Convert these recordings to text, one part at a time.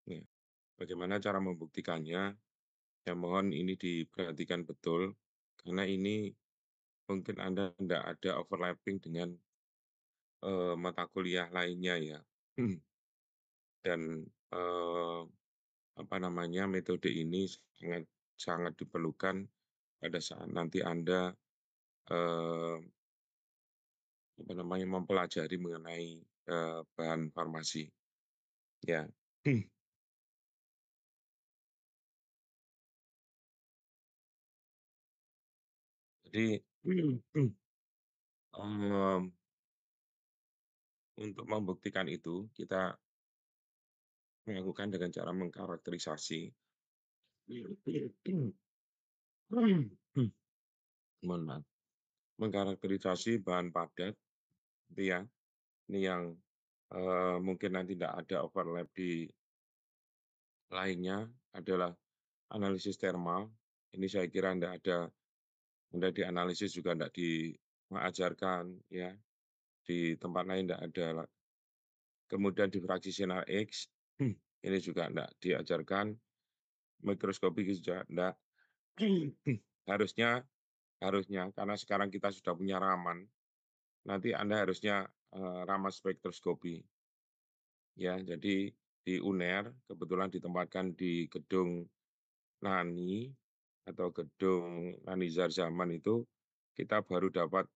Ya, bagaimana cara membuktikannya? Ya mohon ini diperhatikan betul, karena ini mungkin Anda tidak ada overlapping dengan, mata kuliah lainnya ya. Dan, apa namanya, metode ini sangat sangat diperlukan pada saat nanti Anda, eee, apa namanya, mempelajari mengenai, bahan farmasi, ya. Jadi, mmm, untuk membuktikan itu, kita melakukan dengan cara mengkarakterisasi mohon maaf, mengkarakterisasi bahan padat itu ya, ini yang, mungkin nanti tidak ada overlap di lainnya adalah analisis termal. Ini saya kira tidak dianalisis juga tidak diajarkan ya, di tempat lain tidak ada. Kemudian di fraksi sinar X, ini juga tidak diajarkan, mikroskopik juga tidak. Harusnya harusnya karena sekarang kita sudah punya Raman, nanti Anda harusnya, Raman spektroskopi, ya. Jadi di UNER kebetulan ditempatkan di gedung NANI atau gedung Nanizar Zaman itu, kita baru dapat,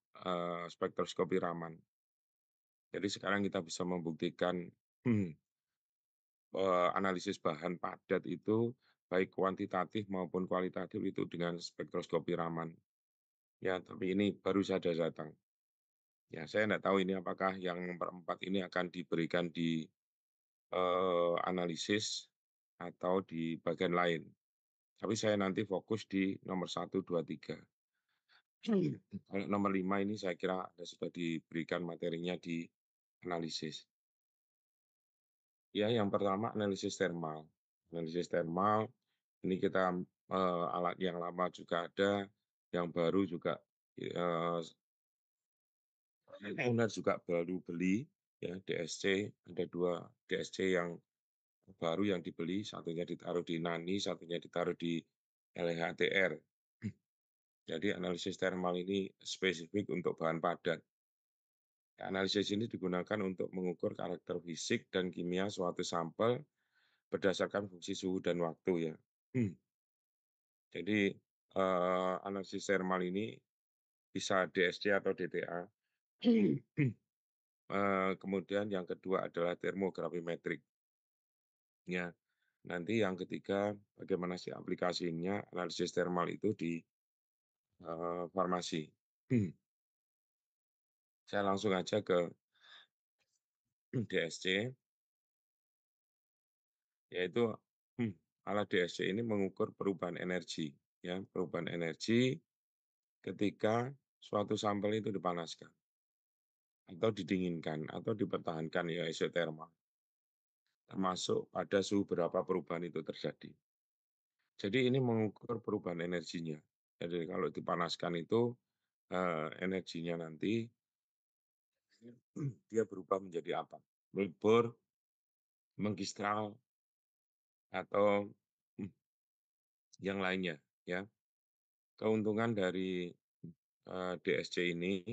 spektroskopi Raman. Jadi sekarang kita bisa membuktikan, analisis bahan padat itu baik kuantitatif maupun kualitatif itu dengan spektroskopi Raman. Ya, tapi ini baru saja datang. Ya, saya tidak tahu ini apakah yang nomor 4 ini akan diberikan di, analisis atau di bagian lain. Tapi saya nanti fokus di nomor 1, 2, 3. Kalau nomor 5 ini saya kira Anda sudah diberikan materinya di analisis. Ya, yang pertama analisis termal. Analisis termal ini kita, alat yang lama juga ada, yang baru juga, eee, owner juga baru beli ya DSC, ada 2 DSC yang baru yang dibeli, satunya ditaruh di NANI, satunya ditaruh di LHTR. Jadi analisis termal ini spesifik untuk bahan padat. Analisis ini digunakan untuk mengukur karakter fisik dan kimia suatu sampel berdasarkan fungsi suhu dan waktu ya. Jadi, analisis termal ini bisa DSC atau DTA. Kemudian yang kedua adalah termografimetrik. Ya, nanti yang ketiga bagaimana sih aplikasinya analisis termal itu di, farmasi. Saya langsung aja ke DSC, yaitu, alat DSC ini mengukur perubahan energi, ya, perubahan energi ketika suatu sampel itu dipanaskan, atau didinginkan, atau dipertahankan, ya isotermal, termasuk pada suhu berapa perubahan itu terjadi. Jadi ini mengukur perubahan energinya. Jadi kalau dipanaskan itu, energinya nanti dia berubah menjadi apa? Melebur, mengkristal, atau, yang lainnya, ya. Keuntungan dari, DSC ini,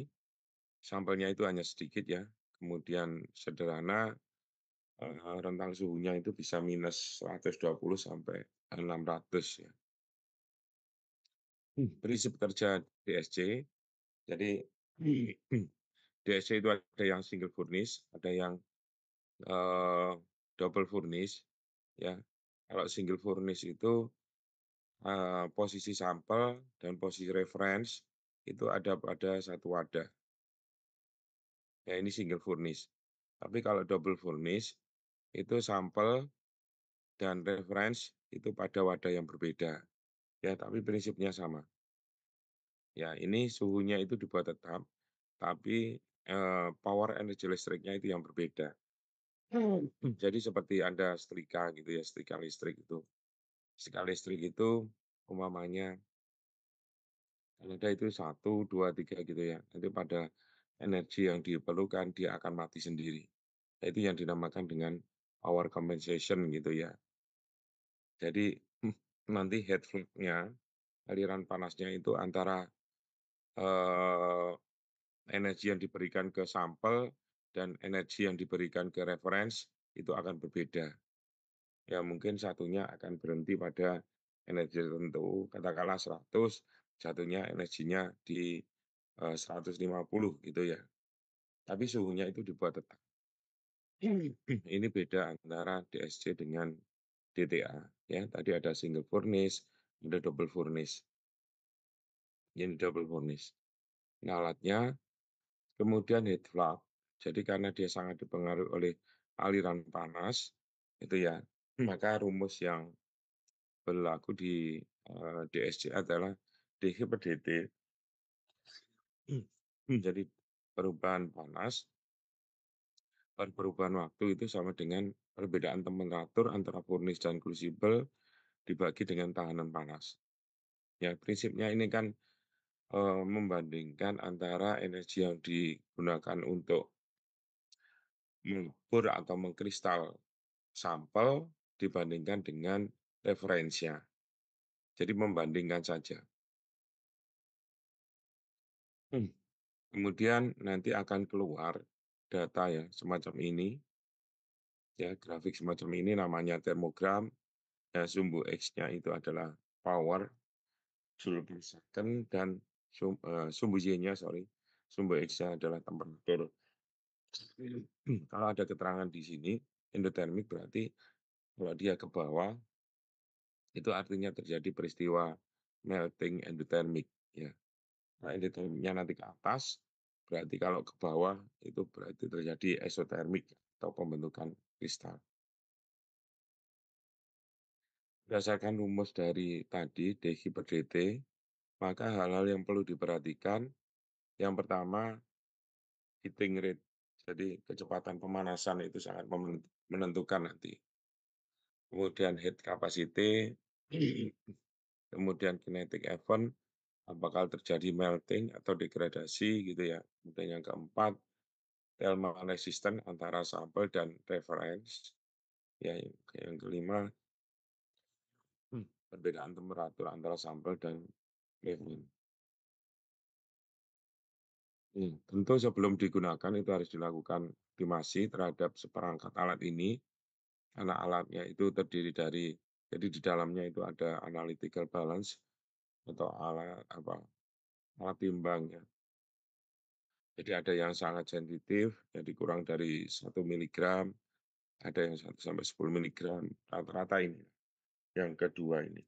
sampelnya itu hanya sedikit ya, kemudian sederhana, rentang suhunya itu bisa -120 sampai 600 ya. Prinsip kerja DSC, jadi DSC itu ada yang single furnace, ada yang, eee, double furnace, ya. Kalau single furnace itu, posisi sampel dan posisi reference itu ada pada satu wadah. Ya ini single furnace. Tapi kalau double furnace, itu sampel dan reference itu pada wadah yang berbeda. Ya, tapi prinsipnya sama. Ya, ini suhunya itu dibuat tetap, tapi, power energi listriknya itu yang berbeda. Jadi seperti Anda setrika gitu ya, setrika listrik itu. Setrika listrik itu umpamanya ada itu 1, 2, 3 gitu ya. Nanti pada energi yang diperlukan dia akan mati sendiri. Nah, itu yang dinamakan dengan power compensation gitu ya. Jadi, nanti heat flow-nya, aliran panasnya itu antara, eee, energi yang diberikan ke sampel dan energi yang diberikan ke reference itu akan berbeda. Ya mungkin satunya akan berhenti pada energi tertentu, katakanlah 100, satunya energinya di, 150 gitu ya, tapi suhunya itu dibuat tetap. Ini beda antara DSC dengan DTA ya, tadi ada single furnace, ada double furnace, ini double furnace. Nah alatnya kemudian heat flux, jadi karena dia sangat dipengaruhi oleh aliran panas, itu ya, maka rumus yang berlaku di, DSC adalah dH per dt. Jadi perubahan panas per perubahan waktu itu sama dengan perbedaan temperatur antara furnace dan crucible dibagi dengan tahanan panas. Ya, prinsipnya ini kan, membandingkan antara energi yang digunakan untuk mengukur atau mengkristal sampel dibandingkan dengan referensinya. Jadi membandingkan saja. Kemudian nanti akan keluar data ya semacam ini, ya grafik semacam ini namanya termogram, ya sumbu X-nya itu adalah power, joule per second, dan sumbu Y-nya sorry, sumbu X-nya adalah temperatur. Kalau ada keterangan di sini, endotermik berarti kalau dia ke bawah, itu artinya terjadi peristiwa melting endotermik, ya. Nah, endotermiknya nanti ke atas, berarti kalau ke bawah itu berarti terjadi eksotermik atau pembentukan kristal. Berdasarkan rumus dari tadi, dH per dt, maka hal-hal yang perlu diperhatikan, yang pertama heating rate. Jadi kecepatan pemanasan itu sangat menentukan nanti. Kemudian heat capacity, kemudian kinetic event, apakah terjadi melting atau degradasi gitu ya. Kemudian yang keempat, thermal resistance antara sampel dan reference. Ya, yang kelima, perbedaan temperatur antara sampel dan reference. Tentu sebelum digunakan itu harus dilakukan optimasi terhadap seperangkat alat ini, karena alatnya itu terdiri dari, jadi di dalamnya itu ada analytical balance atau alat apa, alat timbang ya. Jadi ada yang sangat sensitif, jadi kurang dari 1 miligram, ada yang 1 sampai 10 miligram, rata-rata ini. Yang kedua ini.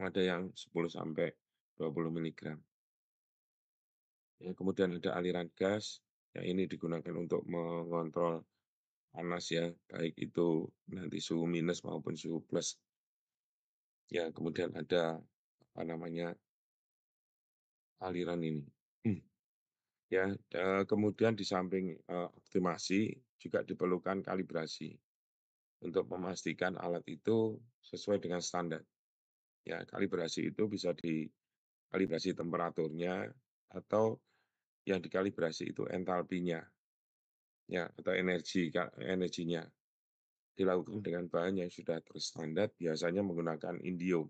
Ada yang 10 sampai 20 miligram. Ya, kemudian ada aliran gas, yang ini digunakan untuk mengontrol panas ya, baik itu nanti suhu minus maupun suhu plus. Ya, kemudian ada apa namanya, aliran ini. Ya, kemudian di samping, optimasi juga diperlukan kalibrasi untuk memastikan alat itu sesuai dengan standar. Ya, kalibrasi itu bisa dikalibrasi temperaturnya atau yang dikalibrasi itu entalpinya, ya, atau energinya. Dilakukan dengan bahan yang sudah terstandar, biasanya menggunakan indium.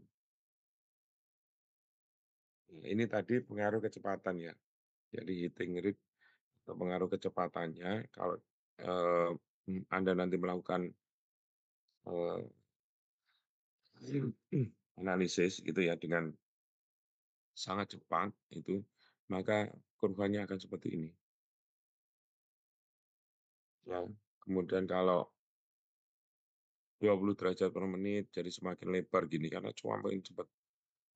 Nah, ini tadi pengaruh kecepatan ya. Jadi heating rate atau pengaruh kecepatannya kalau, Anda nanti melakukan, eee, analisis gitu ya dengan sangat cepat itu, maka kurvanya akan seperti ini. Ya, kemudian kalau 20 derajat per menit jadi semakin lebar gini karena cuma makin cepat.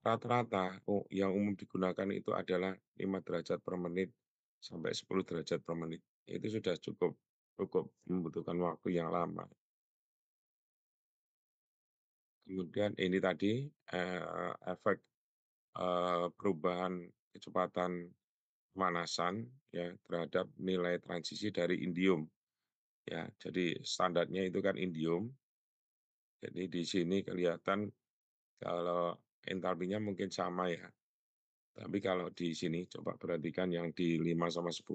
Rata-rata yang umum digunakan itu adalah 5 derajat per menit sampai 10 derajat per menit. Itu sudah cukup cukup membutuhkan waktu yang lama. Kemudian ini tadi, efek, perubahan kecepatan pemanasan ya terhadap nilai transisi dari indium ya. Jadi standarnya itu kan indium, jadi di sini kelihatan kalau entalpinya mungkin sama ya. Tapi kalau di sini coba perhatikan yang di 5 sama 10,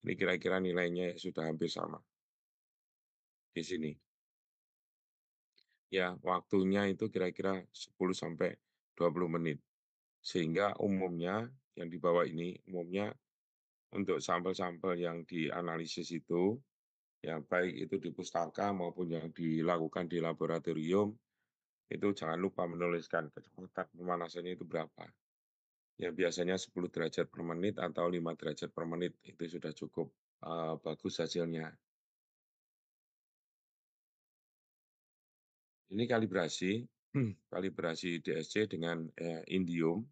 ini kira-kira nilainya sudah hampir sama. di sini. Ya, waktunya itu kira-kira 10 sampai 20 menit. Sehingga umumnya yang dibawa ini, umumnya untuk sampel-sampel yang dianalisis itu, ya baik itu di pustaka maupun yang dilakukan di laboratorium, itu jangan lupa menuliskan kecepatan pemanasannya itu berapa. Ya biasanya 10 derajat per menit atau 5 derajat per menit, itu sudah cukup, bagus hasilnya. Ini kalibrasi, kalibrasi DSC dengan, indium.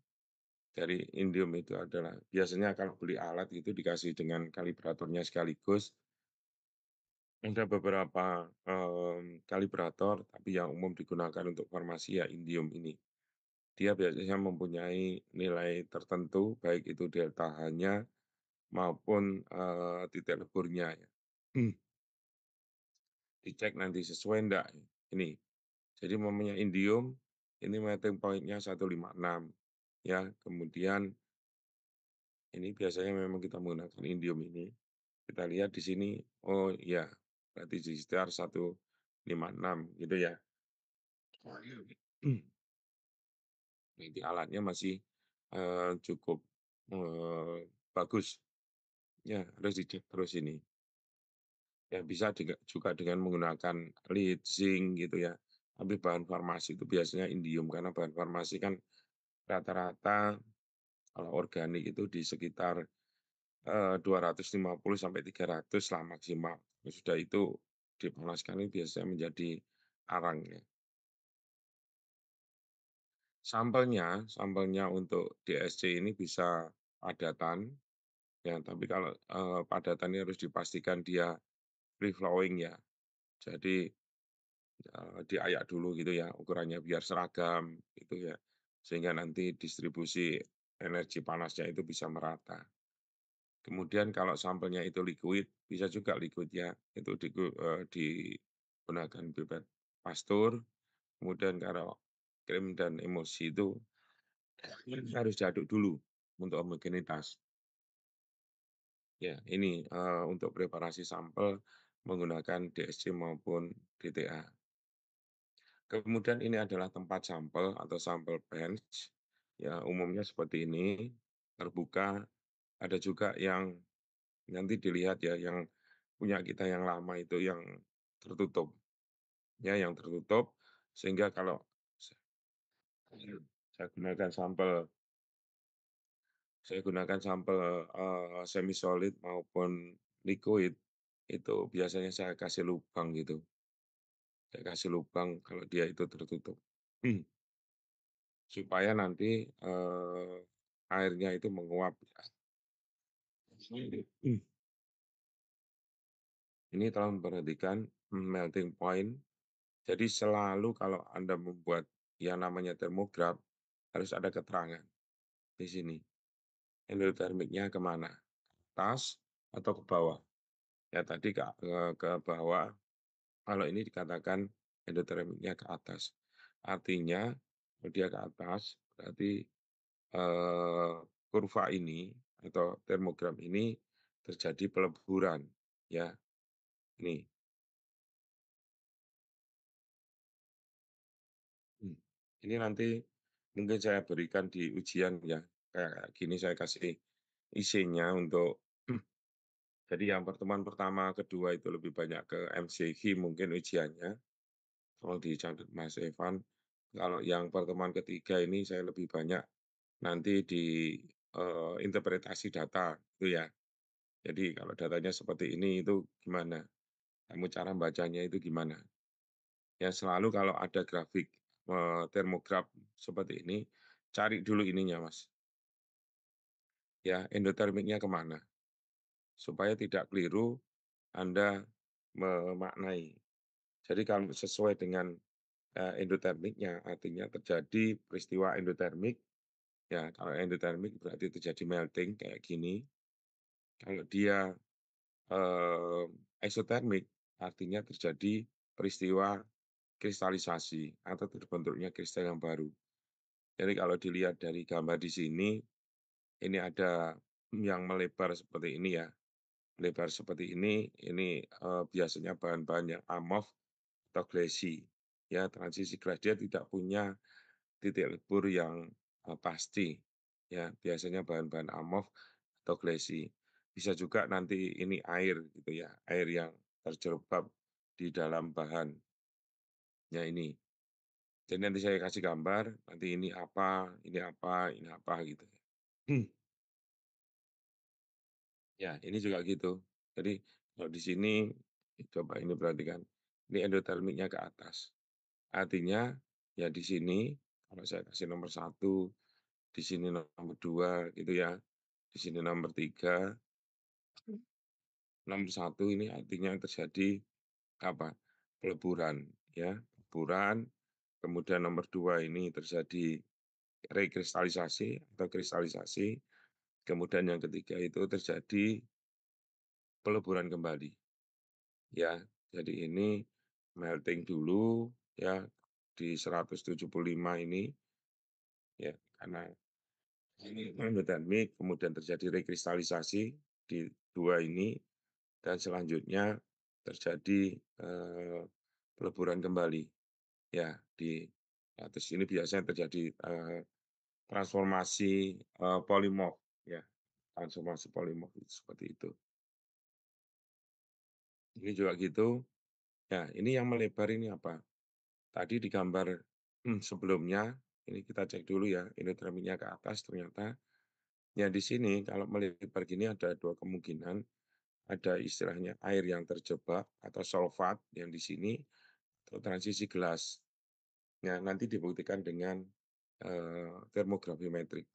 Dari indium itu adalah biasanya kalau beli alat itu dikasih dengan kalibratornya sekaligus. Ada beberapa, kalibrator, tapi yang umum digunakan untuk farmasi ya indium ini. Dia biasanya mempunyai nilai tertentu, baik itu delta H-nya maupun, titik leburnya ya. Dicek nanti sesuai enggak ini. Jadi umpamanya indium, ini melting point-nya 156 ya, kemudian ini biasanya memang kita menggunakan indium ini. Kita lihat di sini, oh iya, berarti di sekitar 156 gitu ya. Nanti alatnya masih, cukup, bagus, ya harus dicek terus ini. Ya bisa juga dengan menggunakan lead, zinc gitu ya. Tapi bahan farmasi itu biasanya indium, karena bahan farmasi kan rata-rata kalau organik itu di sekitar, 250 sampai 300 lah maksimal. Sudah itu dipanaskan ini biasanya menjadi arang ya. Sampelnya untuk DSC ini bisa padatan, ya tapi kalau, padatan ini harus dipastikan dia free flowing ya. Jadi, diayak dulu gitu ya ukurannya biar seragam gitu ya, sehingga nanti distribusi energi panasnya itu bisa merata. Kemudian kalau sampelnya itu liquid, bisa juga liquid-nya itu digunakan pipet pastur, kemudian kalau krim dan emulsi itu harus diaduk dulu untuk homogenitas. Ya, ini, untuk preparasi sampel menggunakan DSC maupun DTA. Kemudian ini adalah tempat sampel atau sampel bench, ya umumnya seperti ini, terbuka. Ada juga yang nanti dilihat ya, yang punya kita yang lama itu yang tertutup, ya yang tertutup, sehingga kalau saya gunakan sampel semi solid maupun liquid, itu biasanya saya kasih lubang gitu, saya kasih lubang kalau dia itu tertutup. Supaya nanti, airnya itu menguap ya. Ini tolong perhatikan melting point. Jadi selalu kalau Anda membuat yang namanya termograf, harus ada keterangan di sini. Endotermiknya kemana? Atas atau ke bawah? Ya tadi ke bawah, kalau ini dikatakan endotermiknya ke atas. Artinya kalau dia ke atas, berarti kurva ini atau termogram ini terjadi peleburan, ya. Ini, mmm, ini nanti mungkin saya berikan di ujian ya, kayak gini saya kasih isinya untuk jadi yang pertemuan pertama, kedua itu lebih banyak ke MCQ mungkin ujiannya, tolong dicatat Mas Evan. Kalau yang pertemuan ketiga ini saya lebih banyak nanti di, interpretasi data, itu ya. Jadi kalau datanya seperti ini itu gimana? Kamu cara bacanya itu gimana? Ya selalu kalau ada grafik, termograf seperti ini, cari dulu ininya Mas, ya endotermiknya kemana, supaya tidak keliru Anda memaknai. Jadi kalau sesuai dengan, endotermiknya, artinya terjadi peristiwa endotermik, ya kalau endotermik berarti terjadi melting kayak gini. Kalau dia, eksotermik, artinya terjadi peristiwa kristalisasi atau terbentuknya kristal yang baru. Jadi kalau dilihat dari gambar di sini, ini ada yang melebar seperti ini ya. lebar seperti ini, biasanya bahan-bahan yang amorf atau glassy, ya, transisi glass. Dia tidak punya titik lebur yang pasti, ya, biasanya bahan-bahan amorf atau glassy. Bisa juga nanti ini air gitu ya, air yang terjerembab di dalam bahannya ini. Jadi nanti saya kasih gambar, nanti ini apa, ini apa, ini apa, gitu ya. Ya, ini juga gitu. Jadi kalau di sini, coba ini perhatikan, ini endotermiknya ke atas. Artinya, ya di sini kalau saya kasih nomor satu, di sini nomor 2 gitu ya, di sini nomor 3, nomor satu ini artinya terjadi apa, peleburan ya, peleburan, kemudian nomor 2 ini terjadi rekristalisasi atau kristalisasi, kemudian yang ketiga itu terjadi peleburan kembali. Ya, jadi ini melting dulu ya di 175 ini ya, karena ini endotermik, kemudian terjadi rekristalisasi di 2 ini, dan selanjutnya terjadi peleburan kembali ya di atas ini biasanya terjadi transformasi polimorf ya, transformasi polimorf seperti itu. Ini juga gitu. Ya, ini yang melebar ini apa? Tadi di gambar sebelumnya, ini kita cek dulu ya, endotermiknya ke atas ternyata, ya di sini kalau melebar gini ada 2 kemungkinan, ada istilahnya air yang terjebak atau solvat yang di sini, atau transisi gelas. Nah, nanti dibuktikan dengan termografimetrik.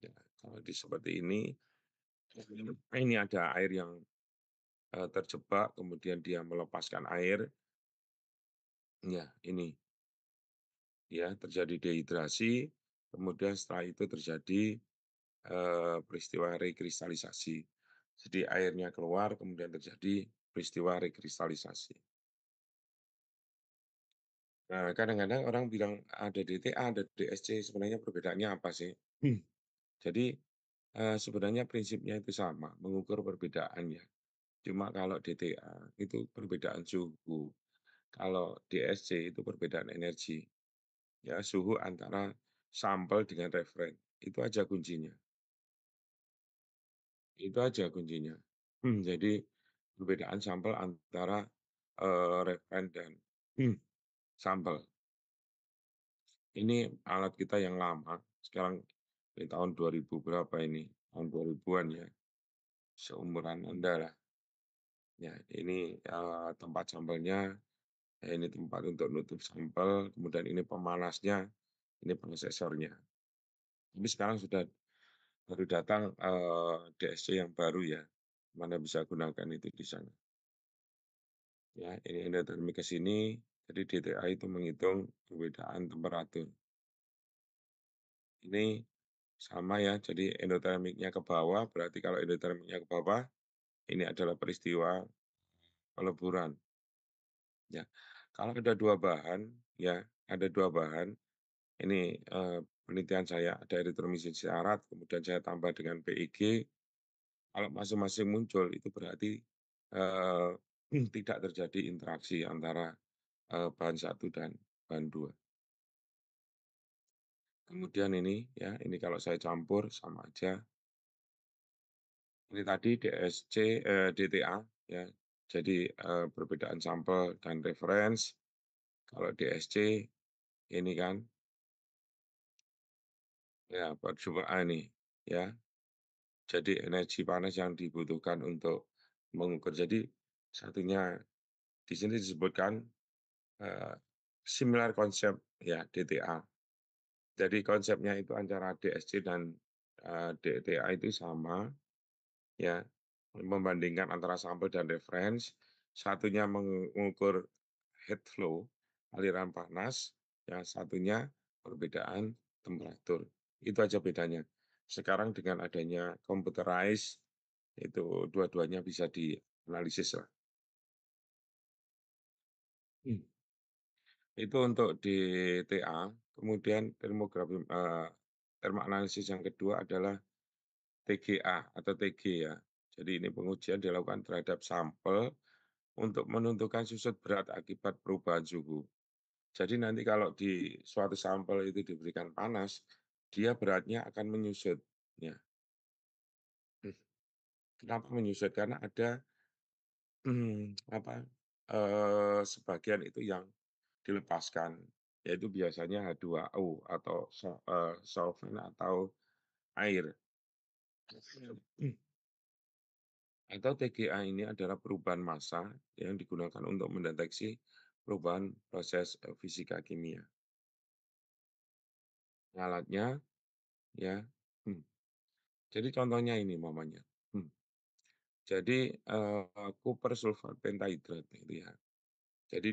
Ya, kalau seperti ini ada air yang terjebak, kemudian dia melepaskan air, ya ini. Ya, terjadi dehidrasi, kemudian setelah itu terjadi peristiwa rekristalisasi. Jadi airnya keluar, kemudian terjadi peristiwa rekristalisasi. Nah, kadang-kadang orang bilang ada DTA, ada DSC, sebenarnya perbedaannya apa sih? Jadi, sebenarnya prinsipnya itu sama, mengukur perbedaannya. Cuma kalau DTA itu perbedaan suhu, kalau DSC itu perbedaan energi. Ya, suhu antara sampel dengan referen, itu aja kuncinya, itu aja kuncinya. Jadi perbedaan sampel antara referen dan hmm, sampel. Ini alat kita yang lama, sekarang di tahun 2000 berapa ini, tahun 2000-an ya, seumuran Anda lah. Ya, ini tempat sampelnya, ya ini tempat untuk nutup sampel, kemudian ini pemanasnya, ini pengesesornya. Tapi sekarang baru datang DSC yang baru ya, mana bisa gunakan itu di sana. Ya, ini endotermik ke sini, jadi DTA itu menghitung perbedaan temperatur. Ini sama ya, jadi endotermiknya ke bawah, berarti kalau endotermiknya ke bawah, ini adalah peristiwa peleburan. Ya, kalau ada 2 bahan, ya, ada 2 bahan, ini penelitian saya ada eritromisin syarat, kemudian saya tambah dengan PIG. Kalau masing-masing muncul itu berarti tidak terjadi interaksi antara bahan satu dan bahan 2. Kemudian ini ya, ini kalau saya campur sama aja. Ini tadi DTA ya. Jadi perbedaan sampel dan reference. Kalau DSC ini kan ya percobaan nih ya. Jadi energi panas yang dibutuhkan untuk mengukur. Jadi satunya di sini disebutkan similar konsep ya DTA. Jadi konsepnya itu antara DSC dan DTA itu sama ya, membandingkan antara sampel dan reference, satunya mengukur heat flow, aliran panas, yang satunya perbedaan temperatur. Itu aja bedanya. Sekarang dengan adanya computerized, itu dua-duanya bisa dianalisis lah. Itu untuk di TA, kemudian thermal analisis yang kedua adalah TGA atau TG ya. Jadi ini pengujian dilakukan terhadap sampel untuk menentukan susut berat akibat perubahan suhu. Jadi nanti kalau di suatu sampel itu diberikan panas, dia beratnya akan menyusut, ya. Kenapa menyusut? Karena ada, apa, sebagian itu yang dilepaskan, yaitu biasanya H2O atau solvent atau air. Atau TGA ini adalah perubahan massa yang digunakan untuk mendeteksi perubahan proses, fisika kimia. Alatnya ya, mmm, jadi contohnya ini umpamanya, mmm, jadi, kuper sulfat pentahidrat itu ya. Jadi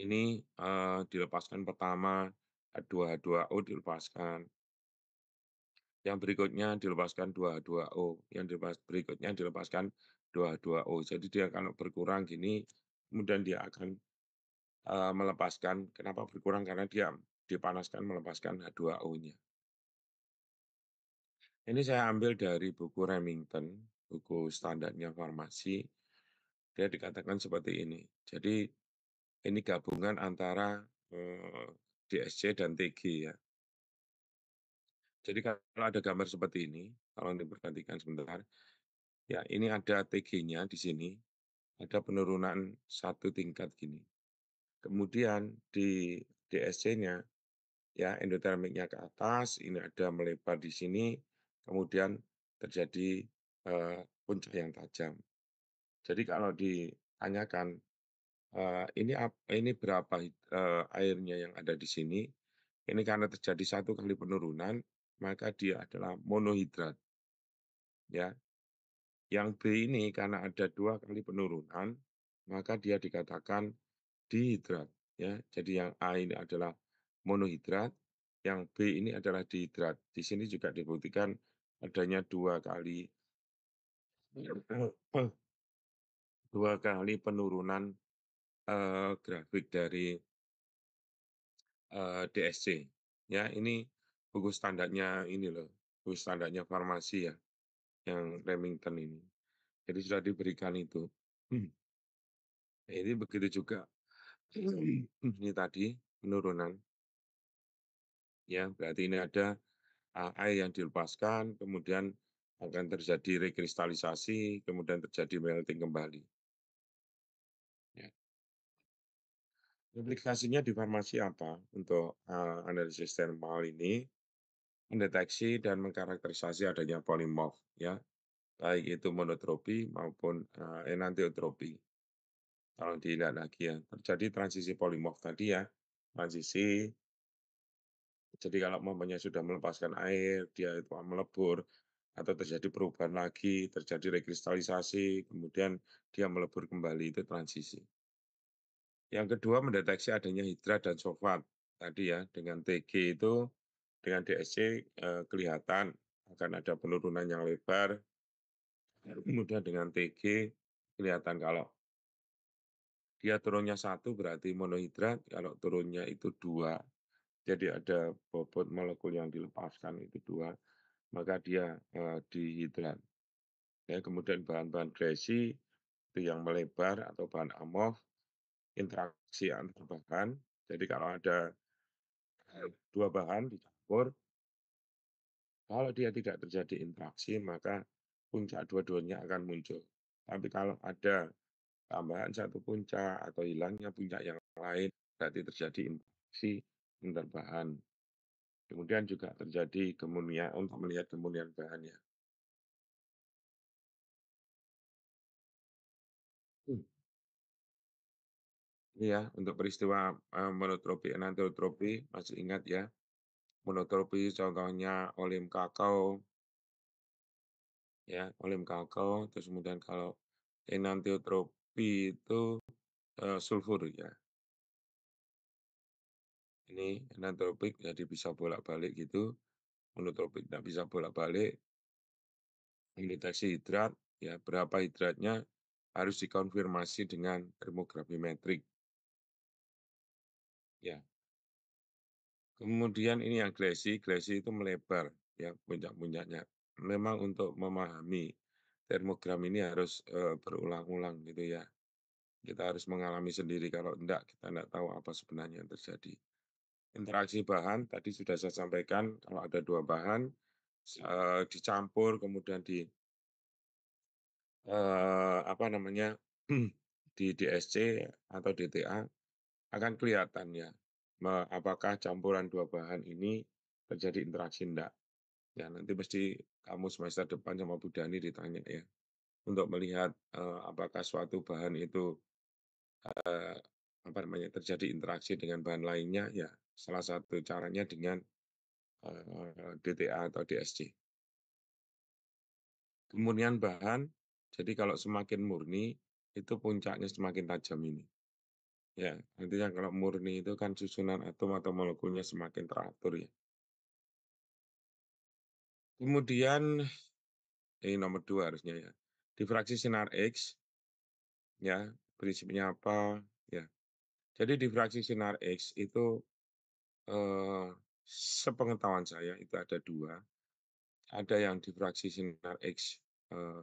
ini, dilepaskan pertama H2O dilepaskan, yang berikutnya dilepaskan 2H2O, yang berikutnya dilepaskan 2H2O. Jadi dia kalau berkurang gini, kemudian dia akan, melepaskan kenapa berkurang? Karena dia dipanaskan melepaskan H2O-nya. Ini saya ambil dari buku Remington, buku standarnya farmasi, dia dikatakan seperti ini. Jadi ini gabungan antara, DSC dan TG ya. Jadi kalau ada gambar seperti ini, kalau diperhatikan sebentar, ya ini ada TG-nya di sini, ada penurunan satu tingkat gini. Kemudian di DSC-nya, ya endotermiknya ke atas, ini ada melebar di sini, kemudian terjadi, puncak yang tajam. Jadi kalau ditanyakan, ini berapa, airnya yang ada di sini, ini karena terjadi satu kali penurunan, maka dia adalah monohidrat, ya. Yang B ini karena ada 2 kali penurunan, maka dia dikatakan dihidrat, ya. Jadi yang A ini adalah monohidrat, yang B ini adalah dihidrat. Di sini juga dibuktikan adanya 2 kali penurunan, grafik dari, DSC. Ya, ini buku standarnya ini loh, buku standarnya farmasi ya, yang Remington ini. Jadi sudah diberikan itu. Ini begitu juga ini tadi penurunan, ya berarti ini ada, air yang dilepaskan, kemudian akan terjadi rekristalisasi, kemudian terjadi melting kembali, ya. Aplikasinya di farmasi apa untuk, analisis thermal ini, mendeteksi dan mengkarakterisasi adanya polimorf ya, baik itu monotropi maupun, enantiotropi. Kalau dilihat lagi ya, terjadi transisi polimorf tadi ya, transisi. Jadi kalau umpamanya sudah melepaskan air, dia itu melebur, atau terjadi perubahan lagi, terjadi rekristalisasi, kemudian dia melebur kembali, itu transisi. Yang kedua mendeteksi adanya hidrat dan sulfat. Tadi ya, dengan TG itu, dengan DSC, kelihatan akan ada penurunan yang lebar, kemudian dengan TG kelihatan kalau dia turunnya satu berarti monohidrat, kalau turunnya itu 2 jadi ada bobot molekul yang dilepaskan itu 2 maka dia, dihidrat. Ya, kemudian bahan-bahan gresi itu yang melebar atau bahan amorf, interaksi antar bahan. Jadi kalau ada 2 bahan dicampur, kalau dia tidak terjadi interaksi maka puncak dua-duanya akan muncul. Tapi kalau ada tambahan satu puncak atau hilangnya puncak yang lain, berarti terjadi interaksi antar bahan. Kemudian juga terjadi kemunian untuk melihat kemunian bahannya. Iya, untuk peristiwa, monotropi, enantiotropi masih ingat ya? Monotropi contohnya Olim kakao, ya, Olim kakao, terus kemudian kalau enantiotropi itu, sulfur ya. Ini enantropik jadi bisa bolak-balik gitu, monotropik nggak bisa bolak-balik, mendeteksi hidrat, ya berapa hidratnya harus dikonfirmasi dengan termografimetrik, ya. Kemudian ini yang glesi itu melebar. ya puncak-puncaknya. Memang untuk memahami termogram ini harus, berulang-ulang gitu ya. Kita harus mengalami sendiri, kalau enggak kita enggak tahu apa sebenarnya yang terjadi. Interaksi bahan tadi sudah saya sampaikan, kalau ada 2 bahan, dicampur kemudian apa namanya, di DSC atau DTA akan kelihatan ya, apakah campuran 2 bahan ini terjadi interaksi enggak. Ya nanti mesti kamu semester depan sama Bu Dani ditanya ya, untuk melihat, apakah suatu bahan itu, apa namanya, terjadi interaksi dengan bahan lainnya, ya salah satu caranya dengan, DTA atau DSC. Kemurnian bahan, jadi kalau semakin murni, itu puncaknya semakin tajam ini. Ya, nantinya kalau murni itu kan susunan atom atau molekulnya semakin teratur ya. Kemudian ini nomor 2 harusnya ya, difraksi sinar X, ya, prinsipnya apa, ya. Jadi difraksi sinar X itu, eee, sepengetahuan saya itu ada 2, ada yang difraksi sinar X,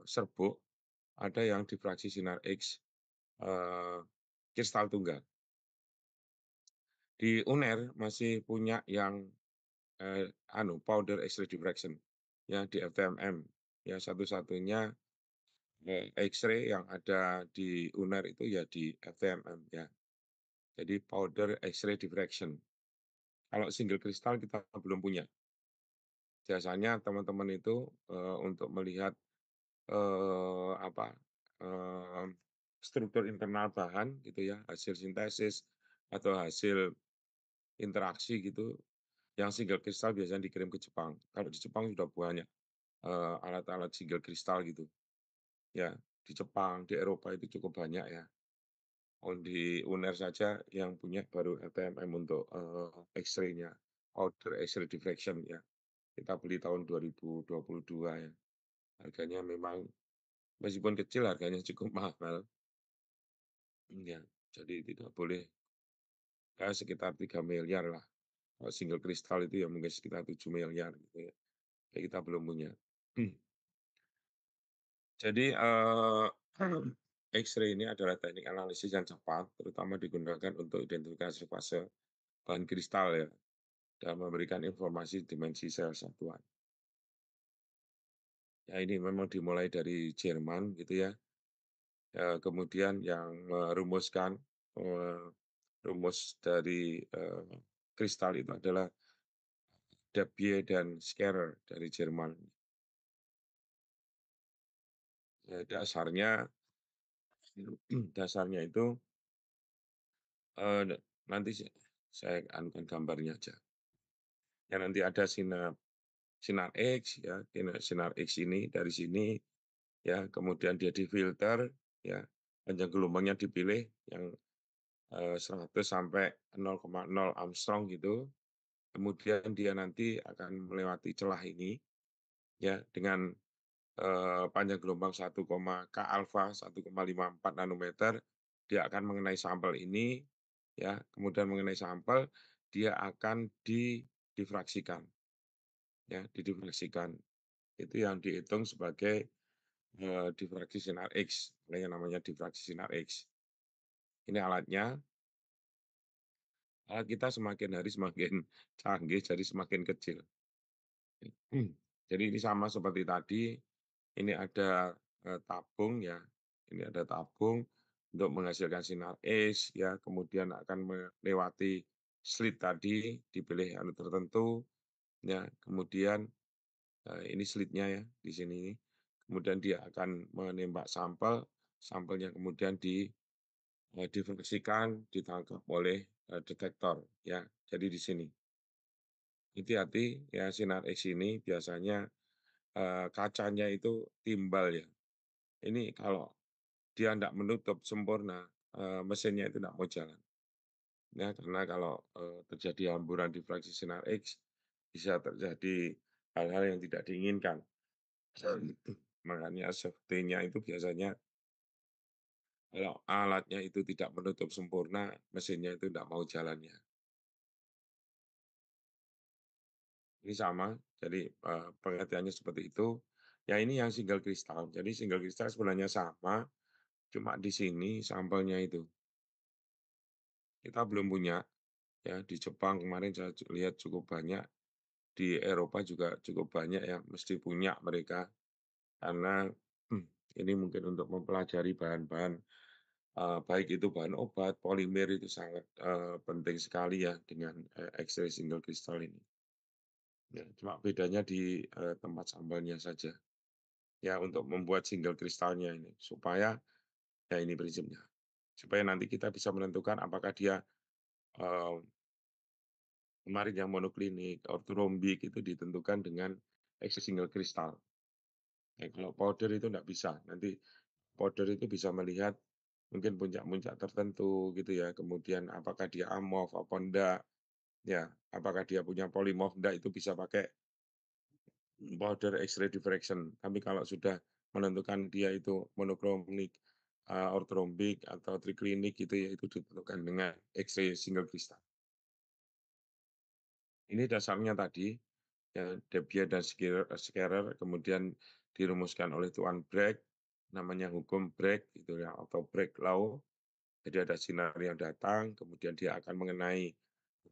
serbuk, ada yang difraksi sinar X, kristal tunggal. Di UNER masih punya yang, powder X-ray diffraction, ya di FTMM, ya satu-satunya, X-ray yang ada di UNER itu ya di FTMM ya. Jadi powder X-ray diffraction. Kalau single kristal kita belum punya. Biasanya teman-teman itu, untuk melihat, apa, struktur internal bahan gitu ya, hasil sintesis atau hasil interaksi gitu, yang single kristal biasanya dikirim ke Jepang. Kalau di Jepang sudah banyak, alat-alat single kristal gitu, ya. Di Jepang, di Eropa itu cukup banyak ya. Oh, di UNER saja yang punya baru LTMM untuk, X-ray-nya, powder X-ray diffraction ya. Kita beli tahun 2022 ya. Harganya memang meskipun kecil harganya cukup mahal, ya. Jadi tidak boleh, ya sekitar 3 miliar lah. Kalau single kristal itu ya mungkin sekitar 7 miliar gitu ya. Ya kita belum punya. Jadi, X-ray ini adalah teknik analisis yang cepat, terutama digunakan untuk identifikasi fase bahan kristal ya, dan memberikan informasi dimensi sel satuan. Ya ini memang dimulai dari Jerman gitu ya, kemudian yang merumuskan, rumus dari, kristal itu adalah Debye dan Scherrer dari Jerman. Ya dasarnya dasarnya itu, nanti saya anukan gambarnya aja. Ya nanti ada sinar X ya, sinar X ini dari sini ya, kemudian dia difilter ya, panjang gelombangnya dipilih yang, 100 sampai 0,0 Armstrong gitu. Kemudian dia nanti akan melewati celah ini ya dengan, panjang gelombang 1, K alfa 1,54 nanometer, dia akan mengenai sampel ini ya, kemudian mengenai sampel, dia akan didifraksikan ya, didifraksikan. Itu yang dihitung sebagai, difraksi sinar X, yang namanya difraksi sinar X. Ini alatnya, alat kita semakin hari semakin canggih, jadi semakin kecil. Jadi ini sama seperti tadi, ini ada, tabung ya, ini ada tabung untuk menghasilkan sinar X ya, kemudian akan melewati slit tadi, dipilih anu tertentu, ya, kemudian, ini slitnya ya, di sini, kemudian dia akan menembak sampel, sampelnya kemudian difungsikan, ditangkap oleh, detektor ya, jadi di sini. Hati-hati ya sinar X ini biasanya, kacanya itu timbal ya. Ini kalau dia ndak menutup sempurna, mesinnya itu ndak mau jalan. Ya karena kalau, terjadi hamburan difraksi sinar X, bisa terjadi hal-hal yang tidak diinginkan. Makanya safety-nya itu biasanya kalau alatnya itu tidak menutup sempurna, mesinnya itu ndak mau jalannya. Ini sama, Jadi, pengertiannya seperti itu. Ya ini yang single kristal. Jadi single kristal sebenarnya sama, cuma di sini sampelnya itu kita belum punya, ya. Di Jepang kemarin saya lihat cukup banyak, di Eropa juga cukup banyak ya, mesti punya mereka. Karena, ini mungkin untuk mempelajari bahan-bahan, baik itu bahan obat, polimer itu sangat, penting sekali ya dengan, X-ray single crystal ini. Ya, cuma bedanya di, tempat sambalnya saja. Ya, untuk membuat single kristalnya ini, supaya ya ini prinsipnya, supaya nanti kita bisa menentukan apakah dia, eee, kemarin yang monoklinik, ortorombik itu ditentukan dengan X-ray single kristal. Ya, kalau powder itu nggak bisa, nanti powder itu bisa melihat mungkin puncak-puncak tertentu gitu ya, kemudian apakah dia amorf apa enggak, ya, apakah dia punya polymorph enggak, itu bisa pakai powder X-ray diffraction. Tapi kalau sudah menentukan dia itu monokronik, ortorombik atau triklinik gitu ya, itu ditentukan dengan X-ray single crystal. Ini dasarnya tadi, ya Debye dan Scherrer, kemudian dirumuskan oleh Tuan Bragg, namanya hukum Bragg gitu ya, atau Bragg law. Jadi ada sinar yang datang, kemudian dia akan mengenai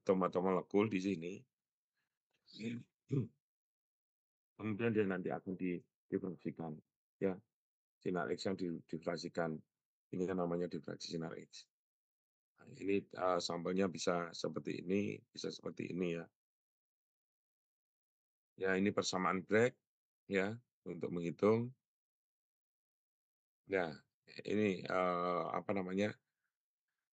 atom atau molekul di sini, kemudian dia nanti akan difraksikan, ya, sinar X yang difraksikan. Ini kan namanya difraksi sinar X. Nah, ini, sampelnya bisa seperti ini, bisa seperti ini ya. Ya ini persamaan Bragg, ya, untuk menghitung. Ya, ini, apa namanya,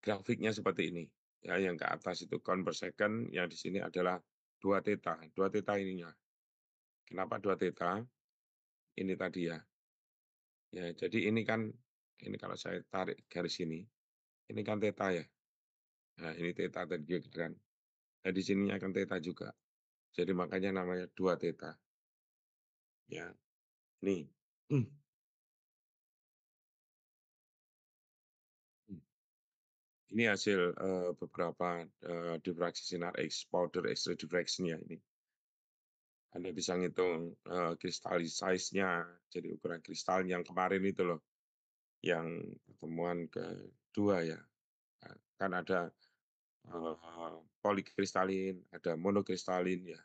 grafiknya seperti ini. Ya, yang ke atas itu count per second, yang di sini adalah 2 theta, 2 theta ininya. Kenapa 2 theta? Ini tadi ya. Ya, jadi ini kalau saya tarik garis ini kan theta ya. Nah, ini theta tadi gitu kan. Nah, di sininya akan theta juga. Jadi makanya namanya 2 theta, ya. Nih. Ini hasil, beberapa, difraksi sinar X, powder X-ray diffraction ya ini. Anda bisa ngitung, crystal size-nya, jadi ukuran kristal yang kemarin itu loh, yang pertemuan kedua ya. Kan ada, polikristalin, ada monokristalin ya.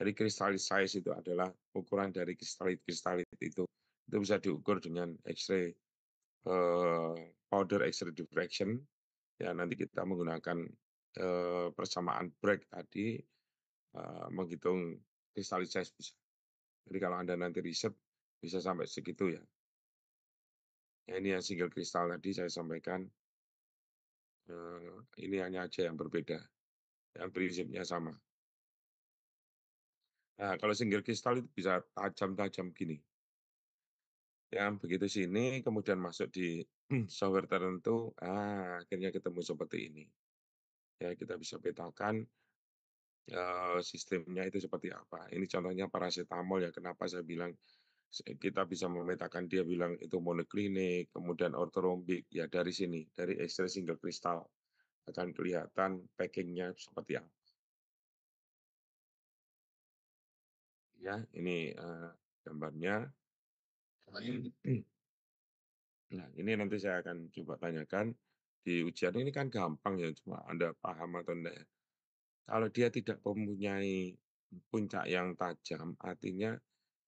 Jadi crystal size itu adalah ukuran dari kristalit-kristalit itu. Itu bisa diukur dengan X-ray, powder X-ray diffraction. Ya nanti kita menggunakan, persamaan Bragg tadi, menghitung crystalline size bisa. Jadi kalau Anda nanti riset, bisa sampai segitu ya. Ya ini yang single kristal tadi saya sampaikan, ini hanya aja yang berbeda, yang prinsipnya sama. Nah kalau single kristal itu bisa tajam-tajam gini, yang begitu sini kemudian masuk di software tertentu, akhirnya ketemu seperti ini. Ya kita bisa petakan, sistemnya itu seperti apa. Ini contohnya parasetamol ya, kenapa saya bilang kita bisa memetakan dia bilang itu monoklinik, kemudian ortorombik, ya dari sini, dari X-ray single kristal akan kelihatan packing-nya seperti apa. Ya, ini, gambarnya. Nah, ini nanti saya akan coba tanyakan di ujian ini kan gampang ya, cuma Anda paham atau enggak ya. Kalau dia tidak mempunyai puncak yang tajam, artinya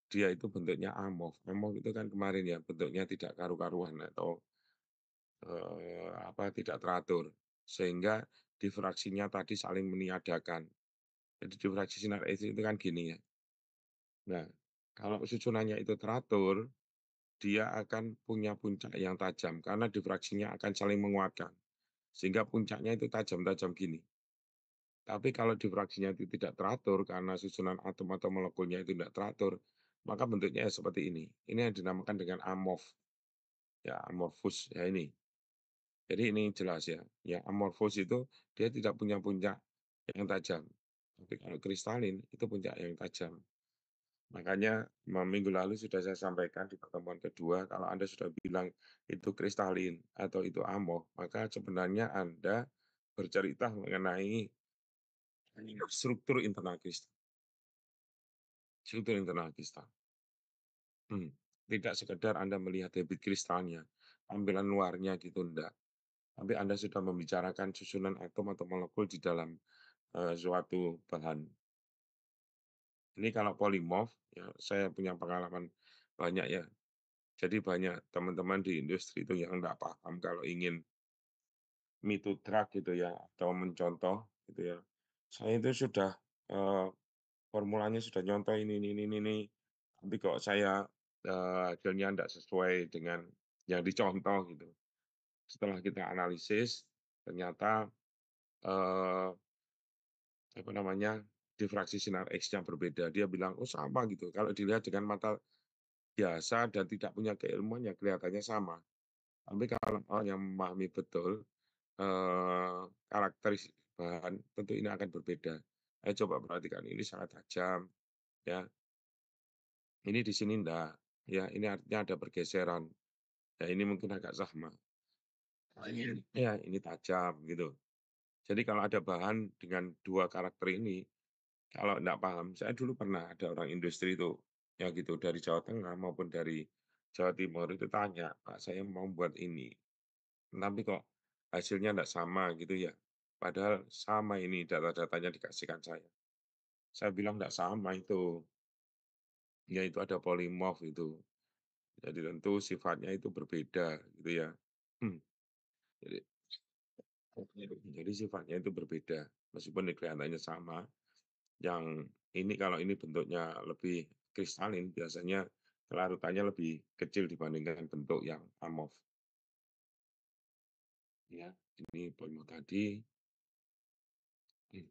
dia itu bentuknya amorf. Amorf itu kan kemarin ya, bentuknya tidak karu-karuan atau, apa, tidak teratur. Sehingga difraksinya tadi saling meniadakan. Jadi difraksi sinar X itu kan gini ya. Nah, kalau susunannya itu teratur, dia akan punya puncak yang tajam karena difraksinya akan saling menguatkan. Sehingga puncaknya itu tajam-tajam gini. Tapi kalau difraksinya itu tidak teratur karena susunan atom atau molekulnya itu tidak teratur, maka bentuknya ya seperti ini. Ini yang dinamakan dengan amorf, ya amorphous ya ini. Jadi ini jelas ya, ya amorphous itu dia tidak punya puncak yang tajam. Tapi kalau kristalin itu puncak yang tajam. Makanya minggu lalu sudah saya sampaikan di pertemuan kedua, kalau Anda sudah bilang itu kristalin atau itu amorf, maka sebenarnya Anda bercerita mengenai struktur internal kristal. struktur internal kristal. Hmm, Tidak sekedar Anda melihat debit kristalnya, tampilan luarnya gitu, enggak. Tapi Anda sudah membicarakan susunan atom atau molekul di dalam, suatu bahan. Ini kalau polimorf, ya saya punya pengalaman banyak ya. Jadi banyak teman-teman di industri itu yang enggak paham kalau ingin me to track gitu ya, atau mencontoh gitu ya. Saya itu sudah, formulanya sudah nyontoh ini, tapi kok saya, hasilnya enggak sesuai dengan yang dicontoh gitu. Setelah kita analisis, ternyata, eee, apa namanya, difraksi sinar X-nya berbeda. Dia bilang, "Oh sama," gitu. Kalau dilihat dengan mata biasa dan tidak punya keilmuan ya kelihatannya sama. Tapi kalau orang yang memahami betul, karakteristik bahan, tentu ini akan berbeda. Ayo coba perhatikan, ini sangat tajam, ya, ini di sini enggak, ya, ini artinya ada pergeseran, ya ini mungkin agak sama. Ya, ini tajam, gitu. Jadi kalau ada bahan dengan 2 karakter ini, kalau enggak paham, saya dulu pernah ada orang industri itu, ya gitu, dari Jawa Tengah maupun dari Jawa Timur itu tanya, "Pak, saya mau buat ini, tapi kok hasilnya enggak sama," gitu ya. Padahal sama ini data-datanya dikasihkan saya. Saya bilang, "Enggak sama itu, ya itu ada polimorf itu, jadi tentu sifatnya itu berbeda," gitu ya. Hmm, jadi jadi sifatnya itu berbeda, meskipun kelihatannya sama. Yang ini kalau ini bentuknya lebih kristalin, biasanya kelarutannya lebih kecil dibandingkan bentuk yang amorf, ya. Ini polymer tadi, mmm,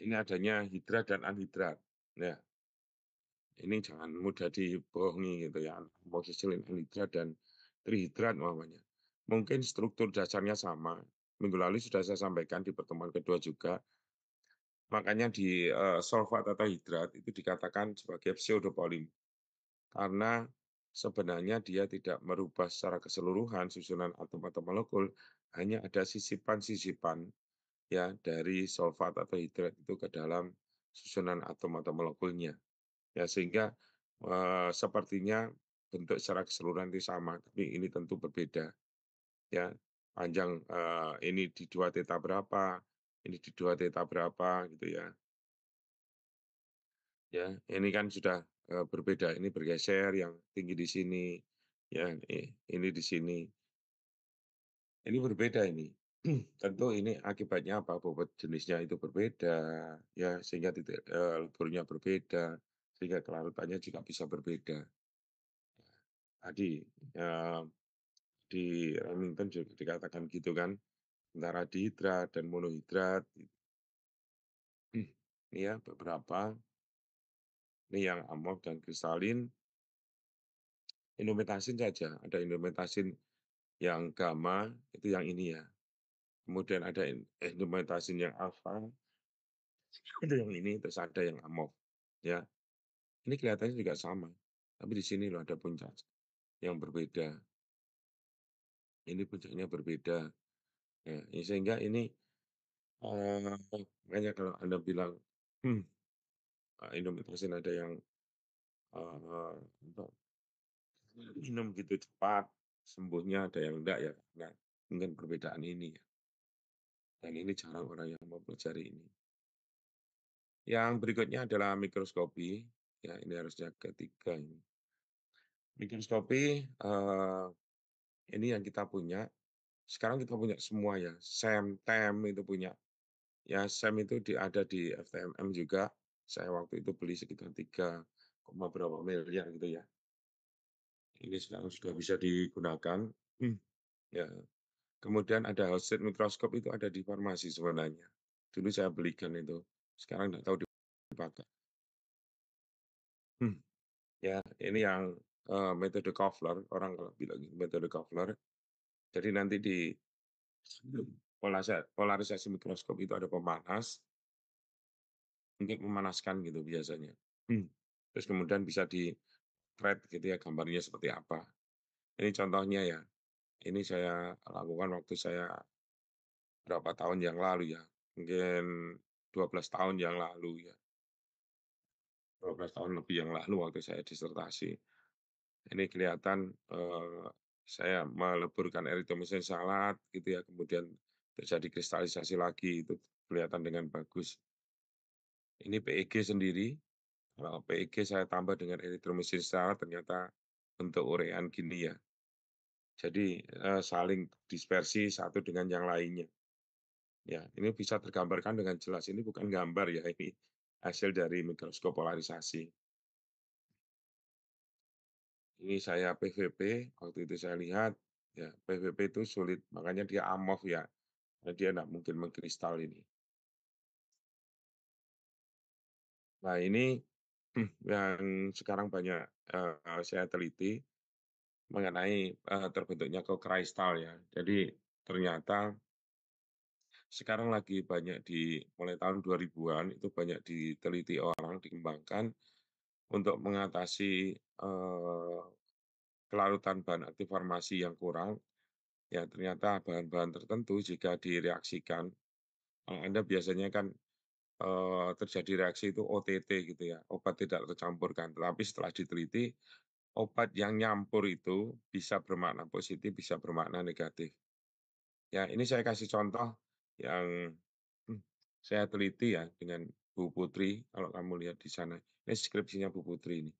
ini adanya hidrat dan anhidrat. Nah, ini jangan mudah dibohongi gitu ya, amoksisilin anhidrat dan trihidrat umpamanya. Mungkin struktur dasarnya sama, minggu lalu sudah saya sampaikan di pertemuan kedua juga, makanya di, solvat atau hidrat itu dikatakan sebagai pseudopolymer. Karena sebenarnya dia tidak merubah secara keseluruhan susunan atom atau molekul, hanya ada sisipan-sisipan ya dari solvat atau hidrat itu ke dalam susunan atom atau molekulnya. Ya sehingga, sepertinya bentuk secara keseluruhan itu sama, tapi ini tentu berbeda ya. Panjang, ini di 2 theta berapa, ini di 2 theta berapa gitu ya. Ya, ini kan sudah, berbeda, ini bergeser, yang tinggi di sini, ya, ini di sini. Ini berbeda ini. Tentu ini akibatnya apa? Bobot jenisnya itu berbeda, ya, sehingga titik, leburnya berbeda, sehingga kelarutannya juga bisa berbeda. Tadi, eee, di Remington juga dikatakan gitu kan, antara dihidrat dan monohidrat, ya beberapa, ini yang amorf dan kristalin, indometasin saja, ada indometasin yang gamma itu yang ini ya, kemudian ada endomethacin yang alfa, itu yang ini, terus ada yang amorf, ya. Ini kelihatannya juga sama, tapi di sini loh ada puncak yang berbeda, ini puncaknya berbeda. Ya, sehingga ini, makanya kalau Anda bilang, hmm, endomethacin ada yang, apa, minum gitu cepat, sembuhnya, ada yang enggak ya, nah, mungkin perbedaan ini ya, dan ini jarang orang yang mempelajari ini. Yang berikutnya adalah mikroskopi, ya ini harusnya ketiga ini. Mikroskopi, ini yang kita punya, sekarang kita punya semua ya, SEM, TEM itu punya. Ya SEM itu ada di FTMM juga, saya waktu itu beli sekitar 3, berapa miliar gitu ya. Ini sekarang sudah bisa digunakan, ya. Kemudian ada Hounsett mikroskop itu ada di farmasi sebenarnya. Dulu saya belikan itu, sekarang nggak tahu dipakai. Ya, ini yang, metode Kofler, orang kalau bilang metode Kofler. Jadi nanti di polarisasi mikroskop itu ada pemanas, untuk memanaskan gitu biasanya. Terus kemudian bisa di-trade gitu ya, gambarnya seperti apa. Ini contohnya ya, ini saya lakukan waktu saya berapa tahun yang lalu ya, mungkin 12 tahun yang lalu ya. 12 tahun lebih yang lalu waktu saya disertasi. Ini kelihatan, saya meleburkan erythromycin salat gitu ya, kemudian terjadi kristalisasi lagi, itu kelihatan dengan bagus. Ini PEG sendiri, kalau PEG saya tambah dengan erythromycin salat ternyata bentuk urean gini ya. Jadi, saling dispersi satu dengan yang lainnya. Ya, ini bisa tergambarkan dengan jelas, ini bukan gambar ya, ini hasil dari mikroskop polarisasi. Ini saya PVP, waktu itu saya lihat, ya PVP itu sulit, makanya dia amorf ya, dia nggak mungkin mengkristal ini. Nah ini yang sekarang banyak, saya teliti mengenai, terbentuknya kokristal ya. Jadi ternyata sekarang lagi banyak mulai tahun 2000-an itu banyak diteliti orang, dikembangkan untuk mengatasi, kelarutan bahan aktif farmasi yang kurang. Ya, ternyata bahan-bahan tertentu jika direaksikan, Anda biasanya kan, terjadi reaksi itu OTT gitu ya, obat tidak tercampurkan. Tetapi setelah diteliti, obat yang nyampur itu bisa bermakna positif, bisa bermakna negatif. Ya, ini saya kasih contoh yang, mmm, saya teliti ya dengan Bu Putri, kalau kamu lihat di sana. Ini skripsinya Bu Putri ini,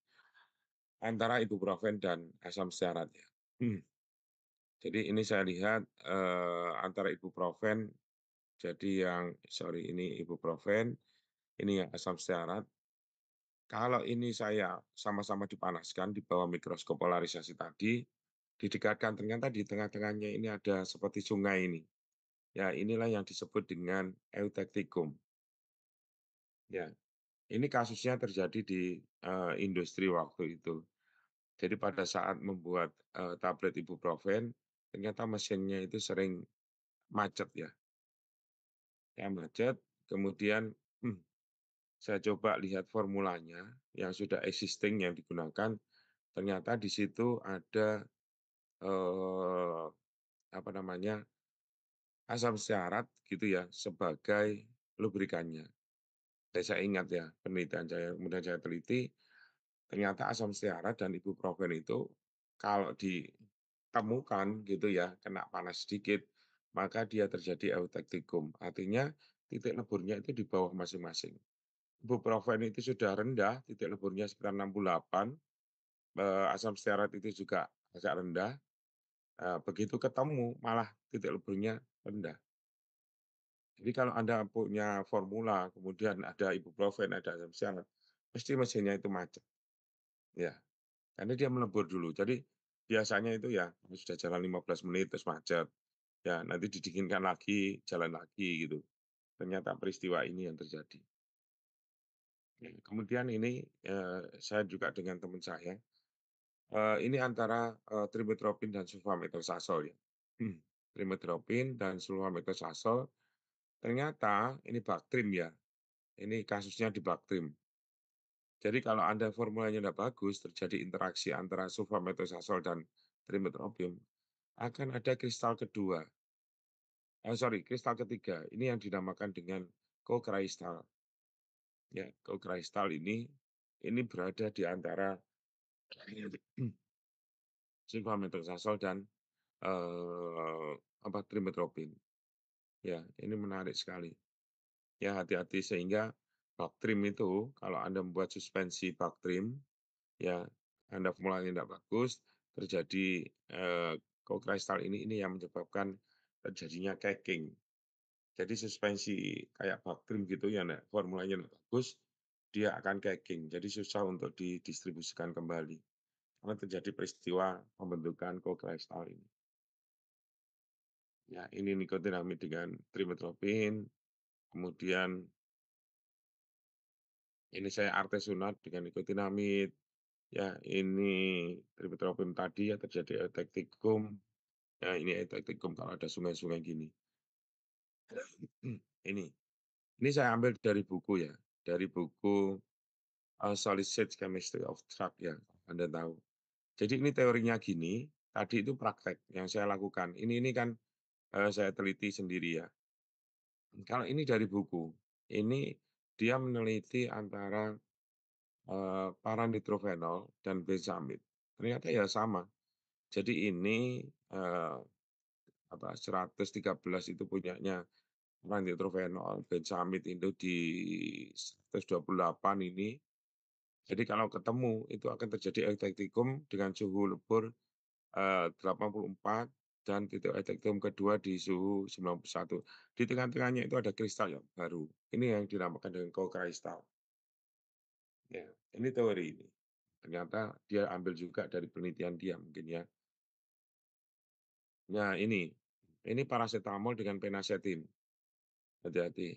antara ibuprofen dan asam stearat ya. Jadi ini saya lihat, antara ibuprofen. Jadi yang sorry ini ibuprofen, ini yang asam stearat. Kalau ini saya sama-sama dipanaskan di bawah mikroskop polarisasi tadi, didekatkan ternyata di tengah-tengahnya ini ada seperti sungai ini. Ya, inilah yang disebut dengan eutecticum. Ya, ini kasusnya terjadi di, industri waktu itu. Jadi pada saat membuat, tablet ibuprofen, ternyata mesinnya itu sering macet ya macet, kemudian, saya coba lihat formulanya yang sudah existing yang digunakan, ternyata di situ ada, eee, apa namanya, asam stearat gitu ya sebagai lubrikannya. Dan saya ingat ya penelitian saya, kemudian saya teliti, ternyata asam stearat dan ibuprofen itu kalau ditemukan gitu ya, kena panas sedikit, maka dia terjadi eutecticum. Artinya titik leburnya itu di bawah masing-masing. Ibuprofen itu sudah rendah, titik leburnya sekitar 68, asam stearat itu juga agak rendah, begitu ketemu malah titik leburnya rendah. Jadi kalau Anda punya formula, kemudian ada ibuprofen, ada asam stearat, pasti mesinnya itu macet, ya. Karena dia melebur dulu. Jadi biasanya itu ya sudah jalan 15 menit terus macet, ya nanti didinginkan lagi, jalan lagi gitu. Ternyata peristiwa ini yang terjadi. Ya, kemudian ini, saya juga dengan teman saya. Ini antara, trimethoprim dan sulfametosasol ya. Trimethoprim dan sulfametosasol, ternyata ini Bactrim ya, ini kasusnya di Bactrim. Jadi kalau Anda formulanya tidak bagus, terjadi interaksi antara sulfametosasol dan trimethoprim, akan ada kristal kedua, sorry, kristal ketiga, ini yang dinamakan dengan kokristal. Ya, kokristal ini berada di antara sulfametosasol dan, trimethoprim. Ya, ini menarik sekali. Ya, hati-hati sehingga Bactrim itu kalau Anda membuat suspensi Bactrim, ya, Anda formulanya tidak bagus, terjadi, kokristal ini yang menyebabkan terjadinya cracking. Jadi suspensi kayak Bactrim gitu ya, formulanya nggak bagus, dia akan cracking, jadi susah untuk didistribusikan kembali. Karena terjadi peristiwa pembentukan kokristal ini. Ya, ini nikotinamid dengan trimethoprim, kemudian ini saya artesunat dengan nikotinamid, ya ini trimethoprim tadi ya terjadi eutecticum, ya ini eutecticum kalau ada sungai-sungai gini. Ini ini saya ambil dari buku ya, dari buku, Solid State Chemistry of Drug ya, Anda tahu. Jadi ini teorinya gini, tadi itu praktek yang saya lakukan, ini kan, saya teliti sendiri ya. Kalau ini dari buku, ini dia meneliti antara Paranitrophenol dan benzamid. Ternyata ya sama. Jadi ini, 113 itu punyanya paranitrophenol, benzamid itu di 128 ini. Jadi kalau ketemu itu akan terjadi eutecticum dengan suhu lebur 84 dan titik eutecticum kedua di suhu 91. Di tengah-tengahnya itu ada kristal yang baru. Ini yang dinamakan dengan co-kristal. Ya, ini teori ini. Ternyata dia ambil juga dari penelitian dia mungkin ya. Nah ini parasetamol dengan penasetin, hati-hati.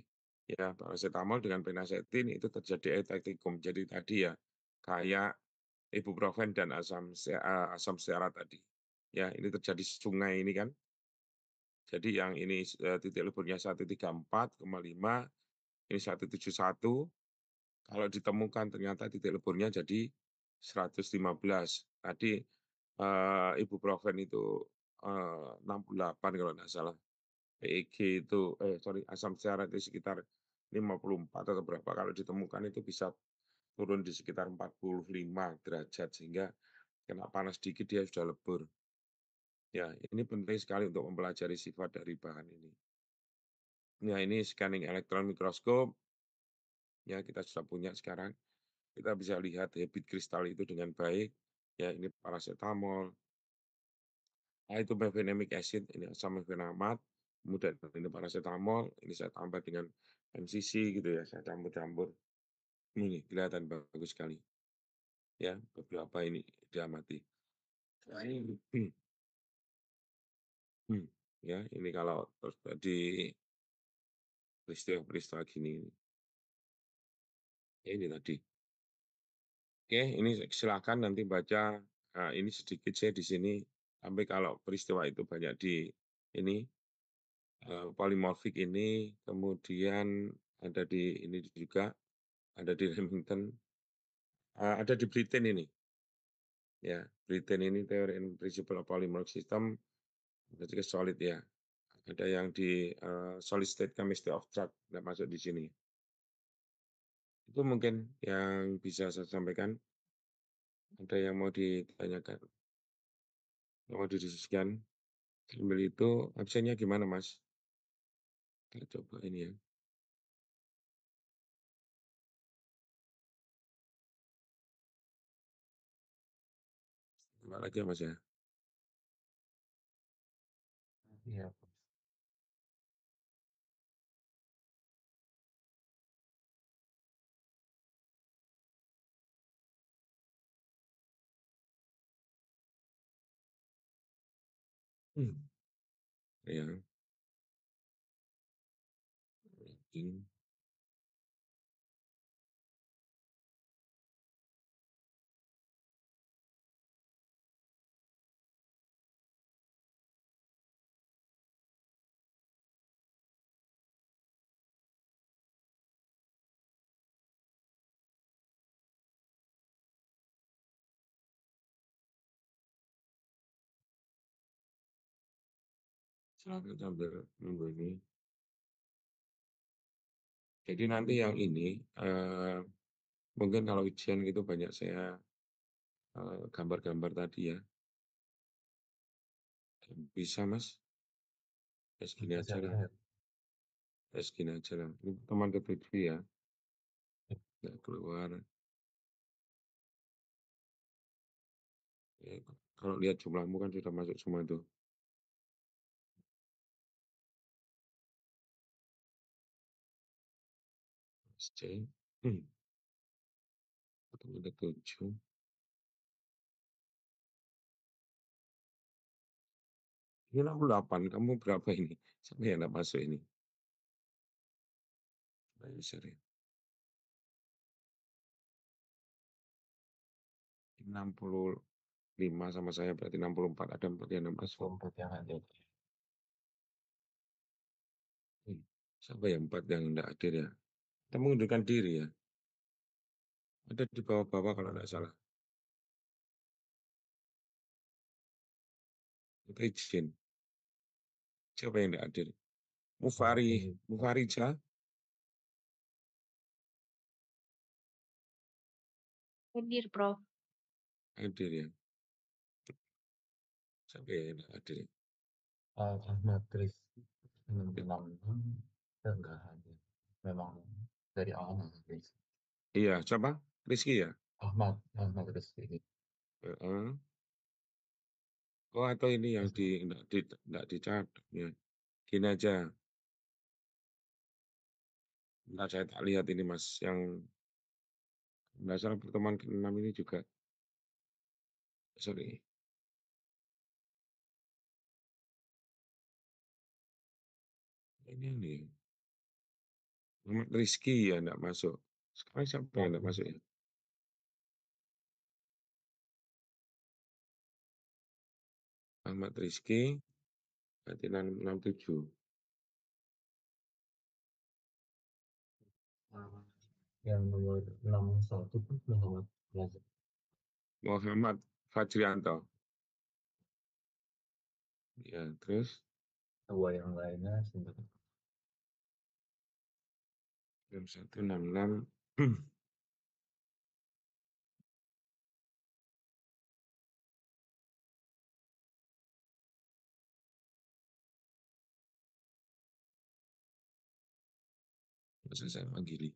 Ya, parasetamol dengan penasetin itu terjadi eutecticum. Jadi tadi ya, kayak ibuprofen dan asam stearat tadi. Ya, ini terjadi sungai ini kan. Jadi yang ini, titik leburnya 134,5, ini 171. Kalau ditemukan ternyata titik leburnya jadi 115. Tadi, ibuprofen itu, 68 kalau nggak salah. PEG itu asam stearat itu sekitar 54 atau berapa, kalau ditemukan itu bisa turun di sekitar 45 derajat, sehingga kena panas dikit dia sudah lebur. Ya, ini penting sekali untuk mempelajari sifat dari bahan ini. Ya, ini scanning elektron mikroskop, ya kita sudah punya sekarang. Kita bisa lihat habit kristal itu dengan baik. Ya, ini paracetamol, itu mefenamic acid, ini asam mefenamat, kemudian ini paracetamol, ini saya tambah dengan MCC gitu ya, saya campur-campur. Ini kelihatan bagus sekali. Ya, beberapa ini diamati. Nah, ini, ya, ini kalau terjadi peristiwa-peristiwa gini, ya ini tadi. Oke, ini silakan nanti baca, ini sedikit saya di sini, sampai kalau peristiwa itu banyak di ini, polimorfik ini, kemudian ada di ini juga, ada di Remington, ada di Britain ini, ya. Britain ini Theory and Principle of Polymorphic System, berarti ke solid ya. Ada yang di, Solid State Chemistry of Drug, nggak masuk di sini. Itu mungkin yang bisa saya sampaikan. Ada yang mau ditanyakan? Yang mau didiskusikan? Sambil itu absennya gimana, Mas? Kita coba ini ya. Coba lagi ya, Mas ya. Iya. Hmm. Iya. Ini silakan sambil nunggu ini. Jadi nanti yang ini, mungkin kalau ujian gitu banyak saya, gambar-gambar tadi ya. Bisa, Mas? Ya segini aja lah. Ya segini aja lah. Ini teman ke-7 ya, nggak keluar. Ya, kalau lihat jumlahmu kan sudah masuk semua tuh. SC, ketemu ada 7. Ini 68, kamu berapa ini? Sampai yang nggak masuk ini? Ayo share. 65 sama saya berarti 64, ada 4 yang nggak masuk. 64 yang ada. Siapa ya 4 yang nggak hadir ya? Kita mengundurkan diri ya. Ada di bawah-bawah kalau nggak salah. Kita izin. Siapa yang nggak hadir? Mufarija. Hadir, Prof. Hadir ya? Siapa ya yang nggak hadir ya? Ahmad Rizky 666 enggak hadir. Memang dari awal nggak hadir. Iya, siapa? Rizky ya? Ahmad Rizky. Heeh. Oh, atau ini yang nggak dicat ya. Gini aja. Ntar saya tak lihat ini Mas, yang nggak salah pertemuan ke-6 ini juga. Sorry. Ini nih. Muhammad Rizky ya nggak masuk. Sekarang siapa yang nggak masuk ya? Ahmad Rizky, berarti 667. Yang nomor 61 pun Muhammad Yazid. Muhammad Fajrianto. Ya, terus Dua yang lainnya sudah. jam 166. Masa saya panggili.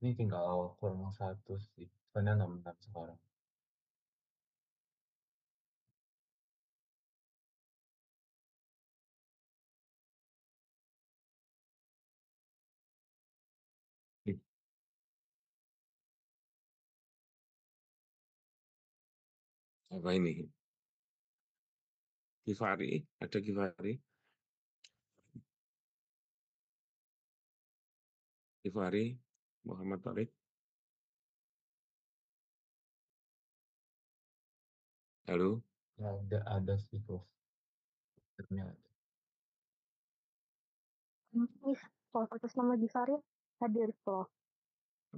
Ini tinggal kurang satu sih. Soalnya 66 sekarang. Apa ini? Givari, ada Givari. Givari, Muhammad Tarik. Halo, Ada sih Prof. Ternyata. Prof. Atas nama Givari hadir, Prof.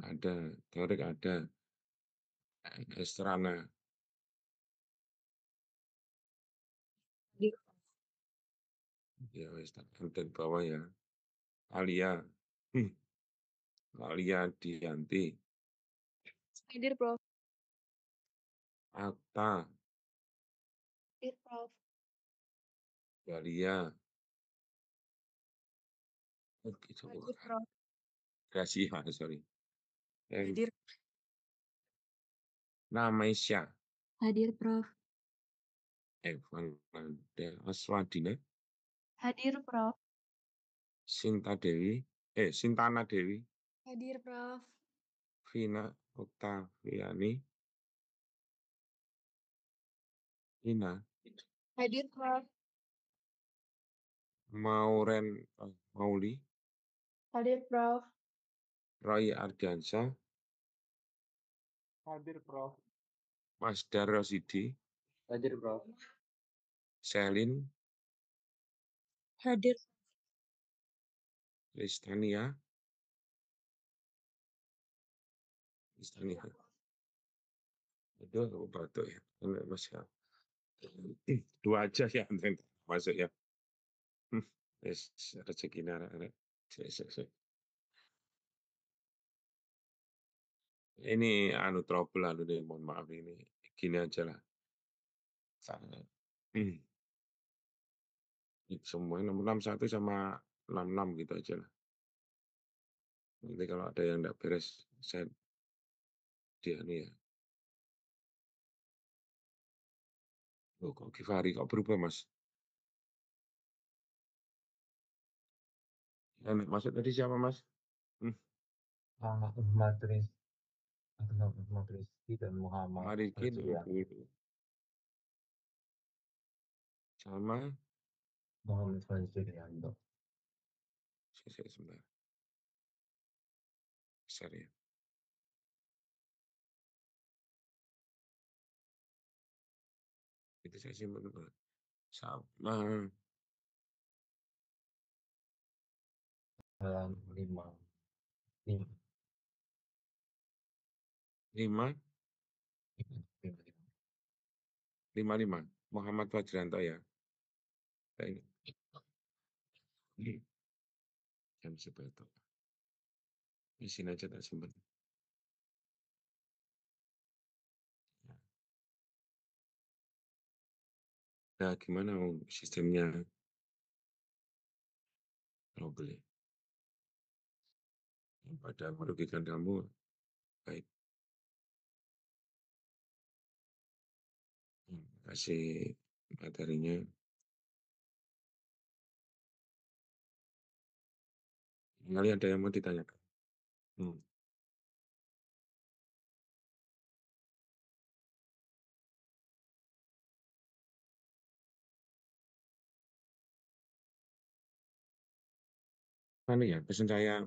ada. Tarik ada. Estrana. Hadir. Ya, wes tak konten bawah ya. Alia. Alia Dianti. Hadir, Prof. Atta. Hadir, Prof. Galia. Oh, gitu. Hadir, Prof. Gracia, sorry. Hadir. Namesya. Hadir, Prof. Evan Del Aswadina. Hadir, Prof. Sinta Dewi. Sintana Dewi. Hadir, Prof. Vina Oktaviani. Ina. Hadir, Prof. Mauren Mauli. Hadir, Prof. Roy Ardiansyah. Hadir Prof. Mas Darosidi. Hadir Prof. Selin. Hadir. Listania. Listania. Itu aku batuk ya. Ini Mas ya. Dua aja ya yang masuk ya. Yes, rezeki nara. Ini anu trouble anu deh, mohon maaf ini. Gini aja lah. Semua 661 sama 66 gitu aja lah. Nanti kalau ada yang enggak beres, saya dia nih ya. Oh, kok Givari kok berubah Mas? Yang masuk tadi siapa Mas? Ahmad Rizky dan Muhammad Mari kita Fajrian. dulu. Sama Muhammad Fajrianto. saya sebentar. Besar ya. Itu saya simpan dulu. Sama Dalam 5 5 55. Muhammad Fajranto ya. Ini. Jam seberapa? Di sini aja tak simpan. Nah, gimana sistemnya? Kalau beli. Pada merugikan kamu, baik. Kasih materinya. Kali ada yang mau ditanyakan? Ya, pesan saya,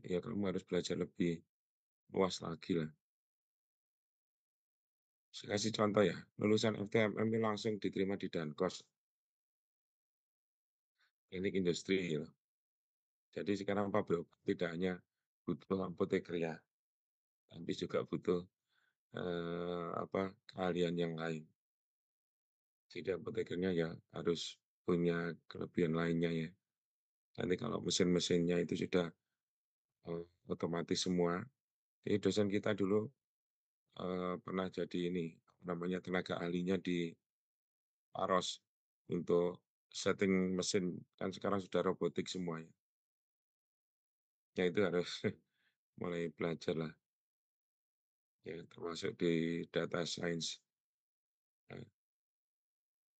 ya kamu harus belajar lebih luas lagi lah. Saya kasih contoh ya, lulusan FTMM ini langsung diterima di Dankos. Teknik industri ya. Jadi sekarang pabrik tidak hanya butuh apoteker ya, tapi juga butuh keahlian yang lain. Jadi apotekernya ya harus punya kelebihan lainnya ya. Nanti kalau mesin-mesinnya itu sudah otomatis semua. Jadi dosen kita dulu pernah jadi ini, namanya tenaga ahlinya di Paros untuk setting mesin, kan sekarang sudah robotik semuanya. Ya itu harus mulai belajar lah, ya termasuk di data science. Nah,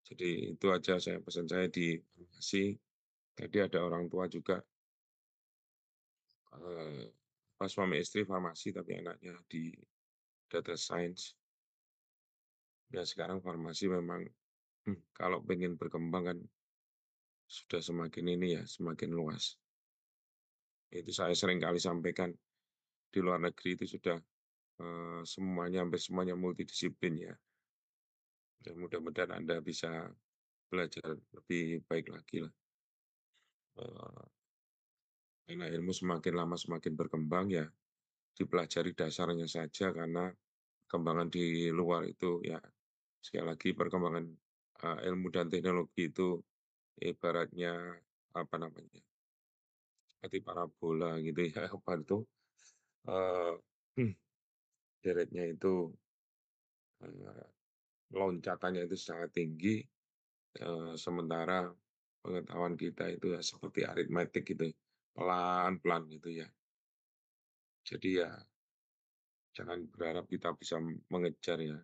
jadi itu aja saya pesan saya di farmasi. Tadi ada orang tua juga, pas suami istri farmasi tapi anaknya di data science. Ya sekarang farmasi memang kalau pengen berkembang kan sudah semakin ini ya, semakin luas. Itu saya sering kali sampaikan, di luar negeri itu sudah semuanya, hampir semuanya multidisiplin ya. Dan mudah-mudahan Anda bisa belajar lebih baik lagi lah. Karena ilmu semakin lama semakin berkembang ya, dipelajari dasarnya saja karena perkembangan di luar itu ya, sekali lagi perkembangan ilmu dan teknologi itu ibaratnya apa namanya, seperti parabola gitu ya, apa itu uh, deretnya itu loncatannya itu sangat tinggi, sementara pengetahuan kita itu ya seperti aritmetik gitu, pelan-pelan gitu ya. Jadi ya jangan berharap kita bisa mengejar ya.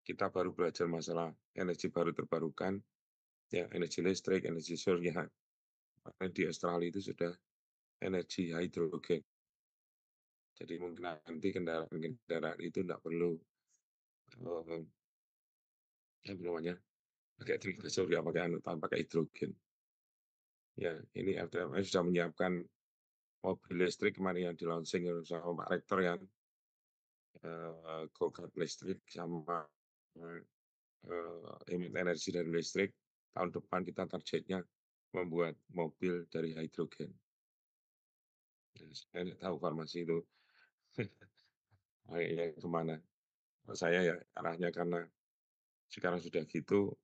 Kita baru belajar masalah energi baru terbarukan, ya energi listrik, energi surya. Karena di Australia itu sudah energi hidrogen. Jadi mungkin nanti kendaraan itu tidak perlu apa namanya, pakai tenaga surya, pakai hidrogen. Ya, ini FDMS sudah menyiapkan mobil listrik kemarin yang di launching sama Pak Rektor yang go-kart listrik sama emit energi dari listrik. Tahun depan kita targetnya membuat mobil dari hidrogen. Ya, saya tidak tahu farmasi itu ya kemana. Saya ya arahnya karena sekarang sudah gitu,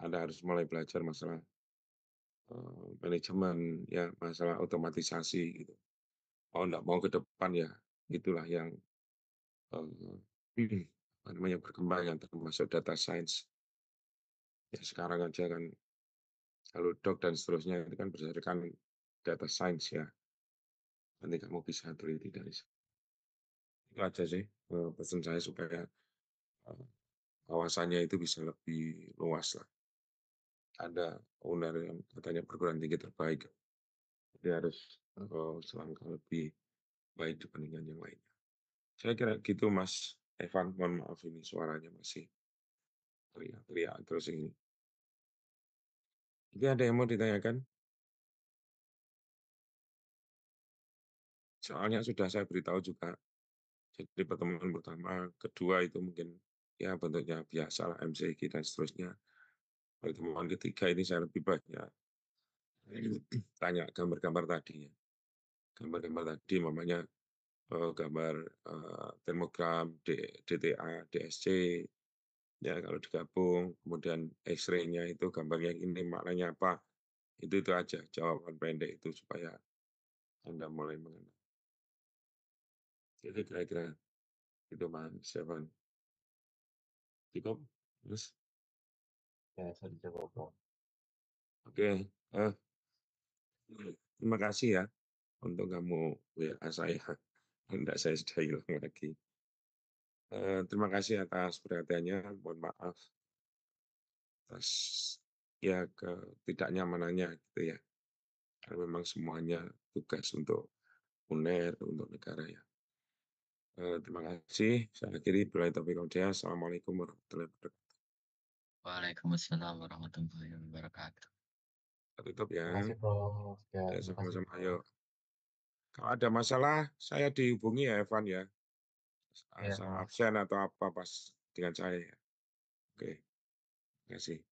Anda harus mulai belajar masalah manajemen, ya masalah otomatisasi gitu. Mau nggak mau ke depan ya, itulah yang apa namanya berkembang yang termasuk data science. Ya sekarang aja kan kalau dok dan seterusnya itu kan berdasarkan data science ya. Nanti kamu bisa teliti dari situ. Itu aja sih pesan saya supaya wawasannya itu bisa lebih luas lah. Ada owner yang katanya perguruan tinggi terbaik, dia harus selangkah lebih baik dibandingkan yang lainnya. Saya kira gitu Mas Evan, mohon maaf ini suaranya masih teriak-teriak terus ini. Jadi ada yang mau ditanyakan? Soalnya sudah saya beritahu juga. Jadi pertemuan pertama, kedua itu mungkin ya bentuknya biasa lah, MCQ dan seterusnya. Pertemuan ketiga ini saya lebih banyak tanya gambar-gambar tadi ya. Gambar-gambar tadi mamanya gambar termogram, DTA, DSC, Ya, kalau digabung, kemudian X-ray-nya itu gambarnya ini, maknanya apa, itu aja jawaban pendek itu supaya Anda mulai mengenal. Jadi kira-kira itu Mas Stefan. Cukup? Terus? Ya, saya dicoba Prof. Oke, terima kasih ya untuk kamu WA saya. Enggak, saya sudah hilang lagi. Terima kasih atas perhatiannya, mohon maaf atas ya ketidaknyamanannya gitu ya. Karena memang semuanya tugas untuk UNER, untuk negara ya. Terima kasih. Saya akhiri. Billahi taufiq wal hidayah. Assalamualaikum warahmatullahi wabarakatuh. Waalaikumsalam warahmatullahi wabarakatuh. Tutup Terima ya. kasih Prof. Ya, Ya, terima kasih sama-sama. Prof. Ayo. Kalau ada masalah, saya dihubungi ya, Evan ya. Ya, Asal absen atau apa pas dengan saya ya. Oke. Terima kasih.